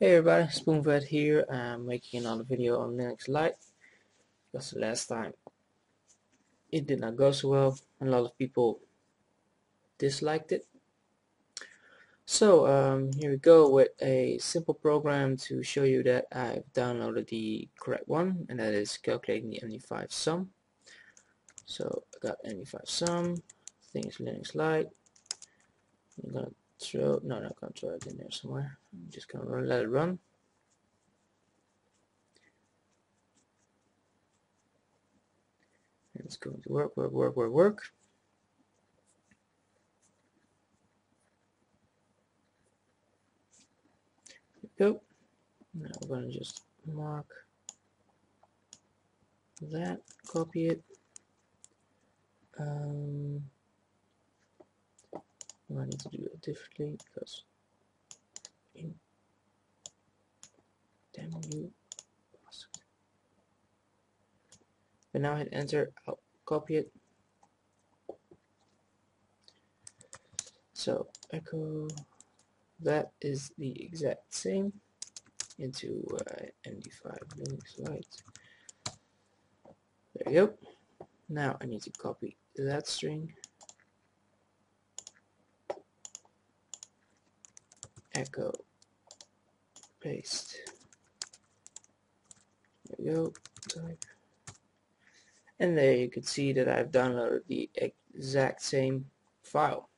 Hey everybody, Spoonfed here. I'm making another video on Linux Lite because the last time it did not go so well. A lot of people disliked it. So here we go with a simple program to show you that I've downloaded the correct one, and that is calculating the MD5 sum. So I got MD5 sum. Thing is Linux Lite. I'm gonna not gonna throw it in there somewhere. I'm just gonna let it run. And it's going to work. Go. Now we're going to just mark that, copy it. I need to do it differently because damn you. But now hit enter, I'll copy it. So echo, that is the exact same into MD5 Linux Lite. There you go. Now I need to copy that string, echo, paste. There you go. Type. And there you can see that I've downloaded the exact same file.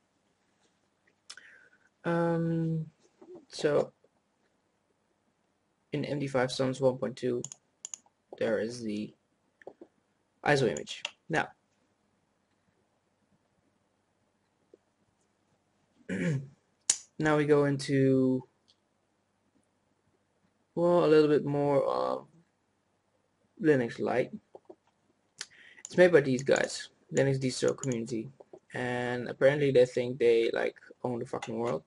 So in MD5 sums 1.2 there is the ISO image. Now now we go into a little bit more of Linux Lite. It's made by these guys, Linux distro community, and apparently they think they like own the fucking world.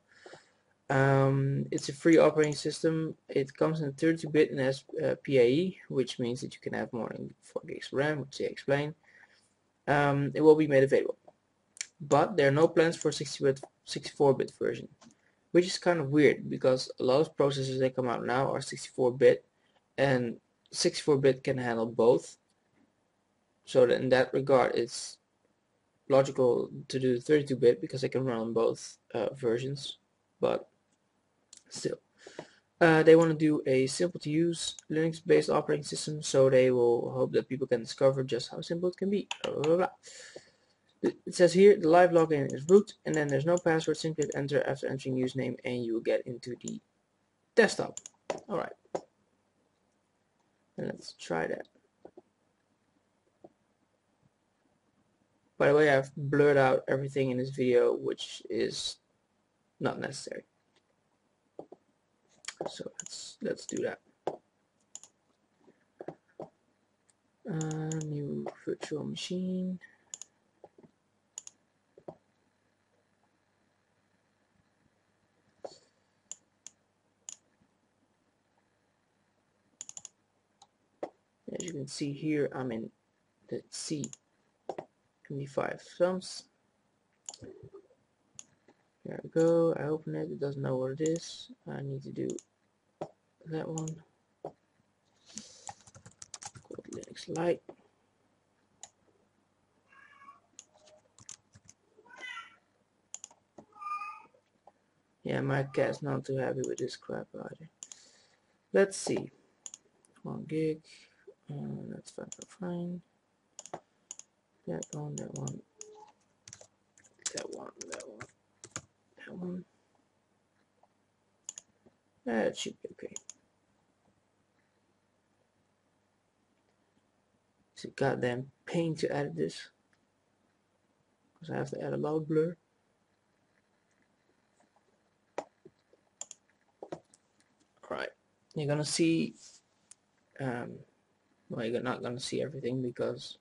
It's a free operating system. It comes in 32-bit and has PAE, which means that you can have more than 4 gigs of RAM, which they explain. It will be made available, but there are no plans for 64-bit version, which is kind of weird because a lot of processors that come out now are 64-bit, and 64-bit can handle both. So that in that regard, it's logical to do 32-bit because they can run on both versions, but still. They want to do a simple to use Linux based operating system, so they will hope that people can discover just how simple it can be. Blah, blah, blah. It says here the live login is root, and then there's no password. Simply hit enter after entering username and you will get into the desktop. Alright, and let's try that. By the way, I've blurred out everything in this video which is not necessary. So let's do that. New virtual machine. As you can see here, I'm in the C MD5 sums. There we go. I open it. It doesn't know what it is. I need to do that one. Called Linux Lite. Yeah, my cat's not too happy with this crap either. Let's see. 1 gig. That's fine. That one. That should be okay. It's a goddamn pain to edit this because I have to add a lot of blur. Alright, you're gonna see well, you're not gonna see everything because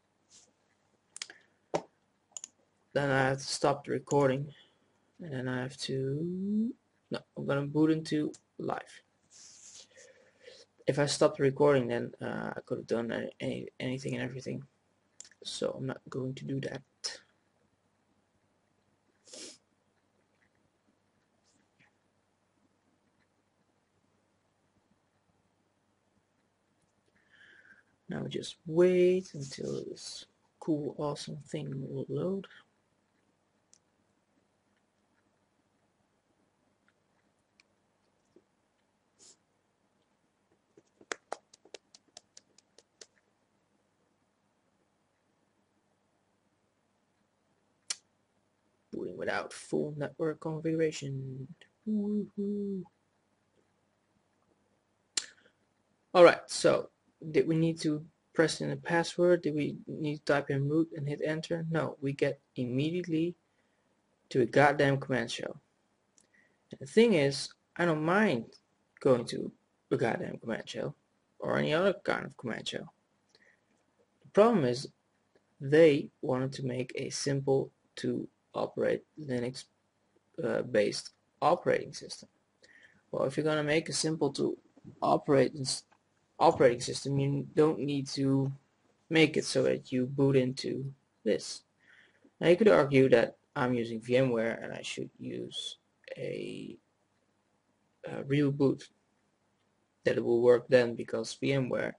then I have to stop the recording, and then I have to I'm gonna boot into live. If I stopped the recording, then I could have done anything and everything, so I'm not going to do that. Now just wait until this cool, awesome thing will load. Booting without full network configuration. Woohoo. Alright, so did we need to press in a password? Did we need to type in root and hit enter? No, we get immediately to a goddamn command shell. And the thing is, I don't mind going to a goddamn command shell or any other kind of command shell. The problem is they wanted to make a simple to operate Linux based operating system. Well, if you're gonna make a simple to operate operating system, you don't need to make it so that you boot into this. Now you could argue that I'm using VMware and I should use a real boot, that it will work then, because VMware,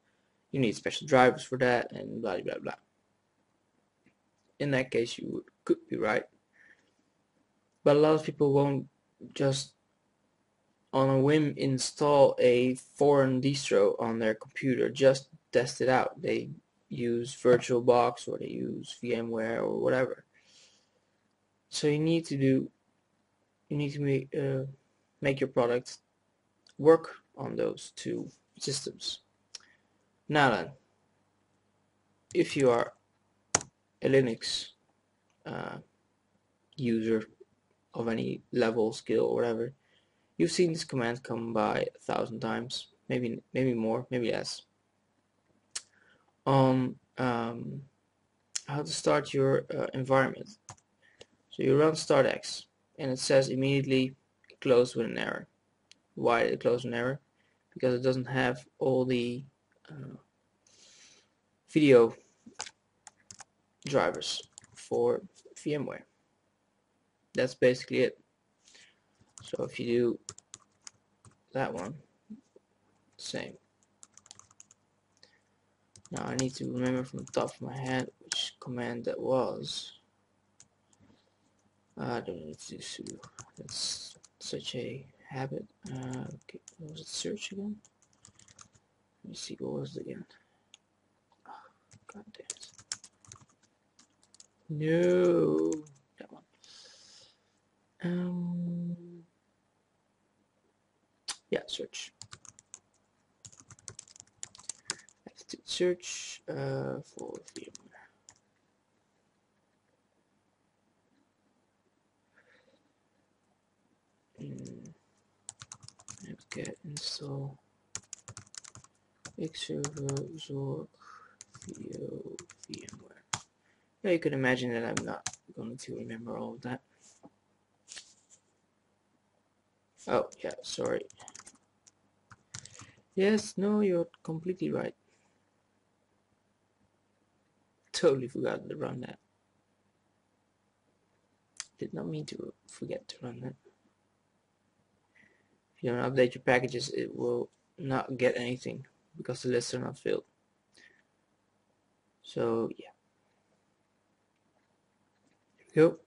you need special drivers for that and blah blah blah. In that case you could be right, but a lot of people won't just on a whim install a foreign distro on their computer just to test it out. They use VirtualBox or they use VMware or whatever. So you need to make your product work on those two systems. Now then, if you are a Linux user of any level, skill, or whatever, you've seen this command come by 1,000 times, maybe more, maybe less, on how to start your environment. So you run startx, and it says immediately close with an error. Why did it close with an error? Because it doesn't have all the video drivers for VMware. That's basically it. So if you do that one, same. Now I need to remember from the top of my head which command that was. I don't need to do sudo. That's such a habit. Okay, what was it? Search again? Let me see, what was it again? Oh, God damn it. No, that one. Yeah, search. Let's do search for VMware. Get install xserver zorg VMware. Yeah, you can imagine that I'm not going to remember all of that. Oh yeah, sorry. Yes, no, you're completely right. Totally forgot to run that. Did not mean to forget to run that. If you don't update your packages, it will not get anything because the lists are not filled. So yeah. There we go.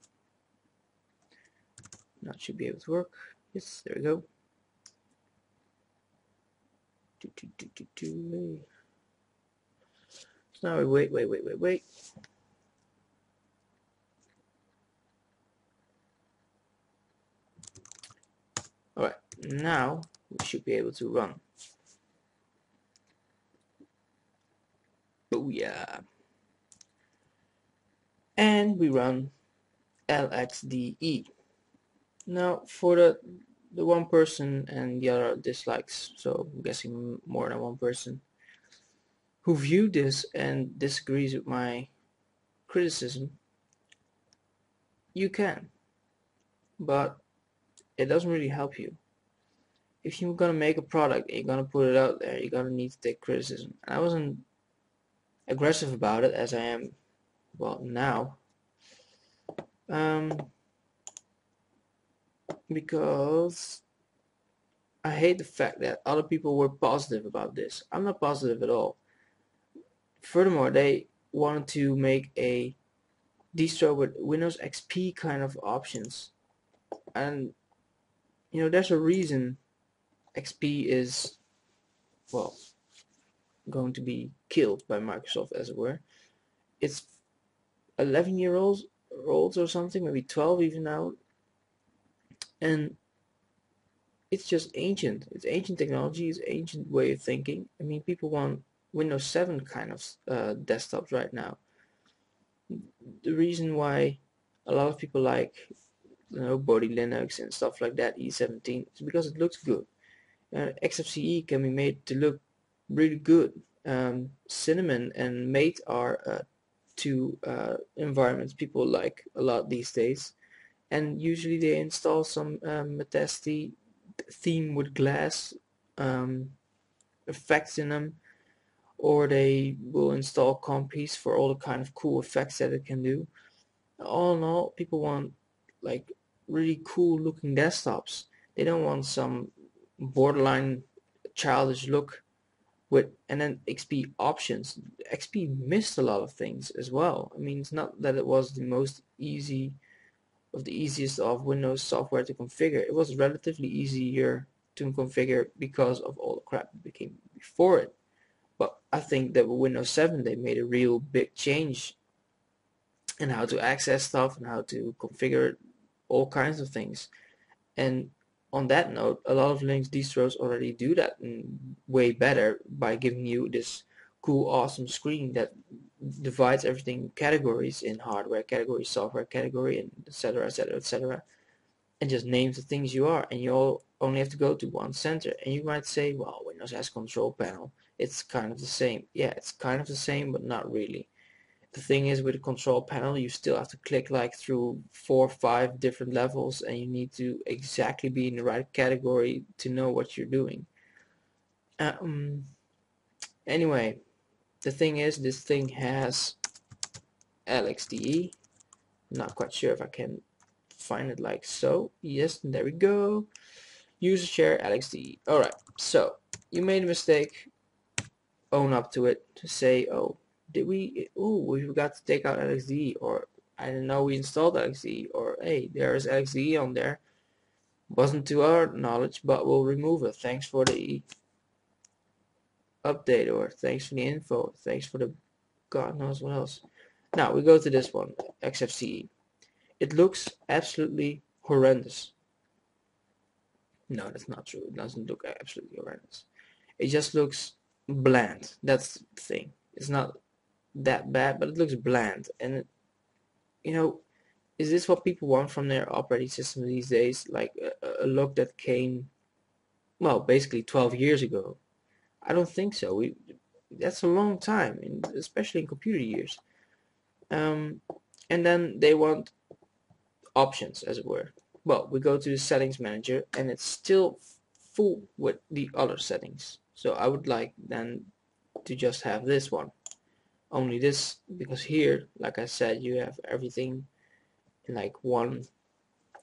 Now it should be able to work. Yes, there we go. So now we wait. Alright, now we should be able to run. Booyah. And we run LXDE. Now for the one person and the other dislikes, so I'm guessing more than one person, who viewed this and disagrees with my criticism, you can, but it doesn't really help you. If you're gonna make a product and you're gonna put it out there, you're gonna need to take criticism. And I wasn't aggressive about it as I am, well, now, because I hate the fact that other people were positive about this. I'm not positive at all. Furthermore, they wanted to make a distro with Windows XP kind of options, and there's a reason XP is, well, going to be killed by Microsoft, as it were. It's 11-year-olds or something, maybe 12 even now, and it's just ancient. It's ancient technology. It's ancient way of thinking. I mean, people want Windows 7 kind of desktops right now. The reason why a lot of people like Body Linux and stuff like that, E17, is because it looks good. XFCE can be made to look really good. Cinnamon and Mate are two environments people like a lot these days, and usually they install some Metasti theme with glass effects in them, or they will install compies for all the kind of cool effects that it can do. All in all, people want like really cool looking desktops. They don't want some borderline childish look with, and then XP options. XP missed a lot of things as well. I mean, it's not that it was the most easy of the easiest of Windows software to configure. It was relatively easier to configure because of all the crap that became before it. But I think that with Windows 7 they made a real big change in how to access stuff and how to configure all kinds of things. And on that note, a lot of Linux distros already do that way better by giving you this cool, awesome screen that divides everything in categories, in hardware category, software category, and etc., etc., etc., and just names the things you are. And you all only have to go to one center. And you might say, well, Windows has control panel. It's kind of the same. Yeah, it's kind of the same, but not really. The thing is, with the control panel, you still have to click like through 4 or 5 different levels, and you need to exactly be in the right category to know what you're doing. Anyway, the thing is, this thing has LXDE. Not quite sure if I can find it like so. Yes, there we go. User share LXDE. Alright, so you made a mistake. Own up to it. To say, oh, we forgot to take out LXDE, or I didn't know we installed LXDE, or hey, there is LXDE on there. Wasn't to our knowledge, but we'll remove it. Thanks for the update, or thanks for the info, thanks for the God knows what else. Now we go to this one, XFCE. It looks absolutely horrendous. No, that's not true. It doesn't look absolutely horrendous. It just looks bland. That's the thing. It's not that bad, but it looks bland. And is this what people want from their operating system these days? Like a look that came, well, basically 12 years ago. I don't think so. That's a long time, especially in computer years. And then they want options, as it were. Well, we go to the settings manager, and it's still full with the other settings. So I would like then to just have this one. Only this, because here, like I said, you have everything in like one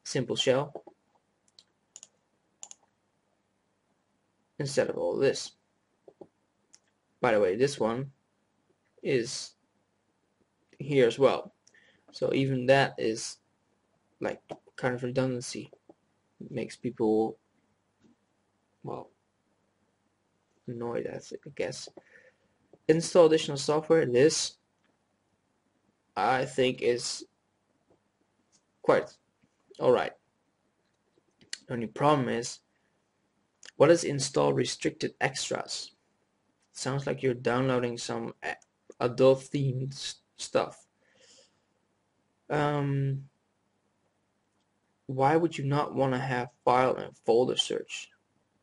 simple shell instead of all this. By the way, this one is here as well. So even that is like kind of redundancy. It makes people, well, annoyed, I guess. Install additional software. This, I think, is quite alright. The only problem is, what is install restricted extras? It sounds like you're downloading some adult themed stuff. Why would you not want to have file and folder search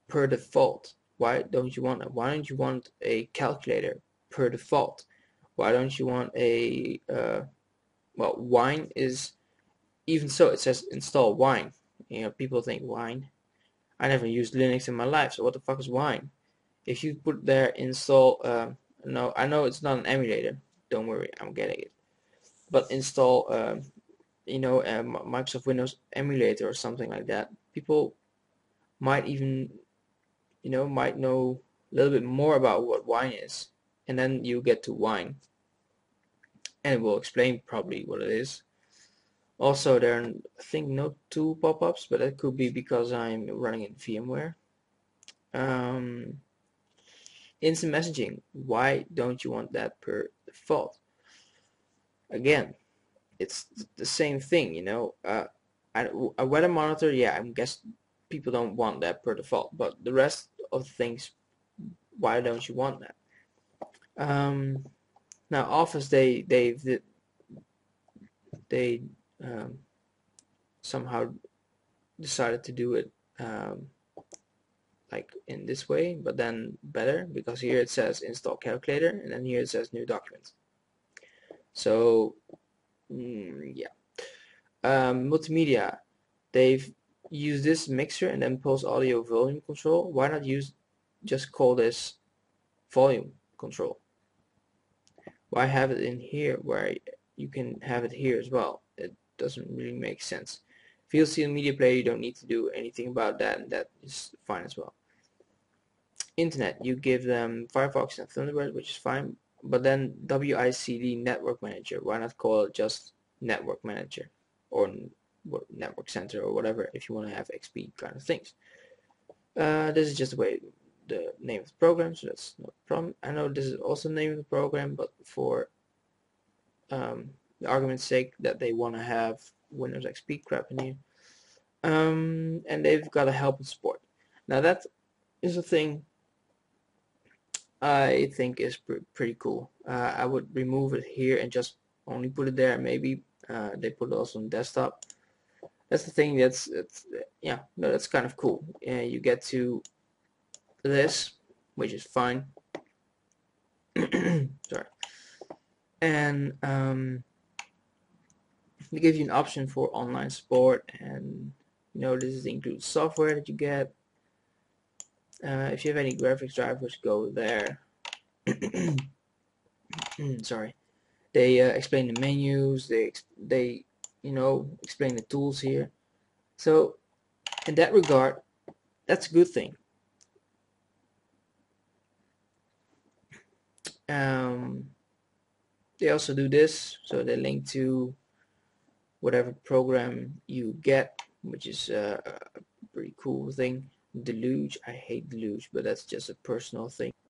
per default? Why don't you want that? Why don't you want a calculator per default? Why don't you want a well, Wine is, even so, it says install Wine. People think Wine. I never used Linux in my life, so what the fuck is Wine? If you put there install, no, I know it's not an emulator. Don't worry, I'm getting it. But install, Microsoft Windows emulator or something like that. People might even, might know a little bit more about what Wine is. and then you get to wine, and it will explain probably what it is. Also, there are, I think, no two pop-ups, but that could be because I'm running in VMware. Instant messaging, why don't you want that per default? Again, it's the same thing, you know. A weather monitor, yeah, I guess people don't want that per default, but the rest of things, why don't you want that? Now Office, they somehow decided to do it like in this way, but then better, because here it says install calculator, and then here it says new document. So yeah. Multimedia, they've used this mixer and then pulse audio volume control. Why not just call this volume control? Why have it in here where you can have it here as well? It doesn't really make sense. VLC and media player, you don't need to do anything about that, and that is fine as well. Internet, you give them Firefox and Thunderbird, which is fine, but then WICD network manager, why not call it just network manager or network center or whatever if you want to have XP kind of things. This is just the name of the program, so that's no problem. I know this is also the name of the program, but for the argument's sake that they want to have Windows XP crap in here. And they've got a help and support. Now that is a thing I think is pretty cool. I would remove it here and just only put it there. Maybe they put it also on desktop. That's the thing. Yeah, no, that's kind of cool. You get to this, which is fine. Sorry. And they give you an option for online support, and you know this is includes software that you get. If you have any graphics drivers, go there. Sorry. They explain the menus. They you know explain the tools here. So in that regard, that's a good thing. They also do this, so they link to whatever program you get, which is a pretty cool thing. Deluge, I hate Deluge, but that's just a personal thing.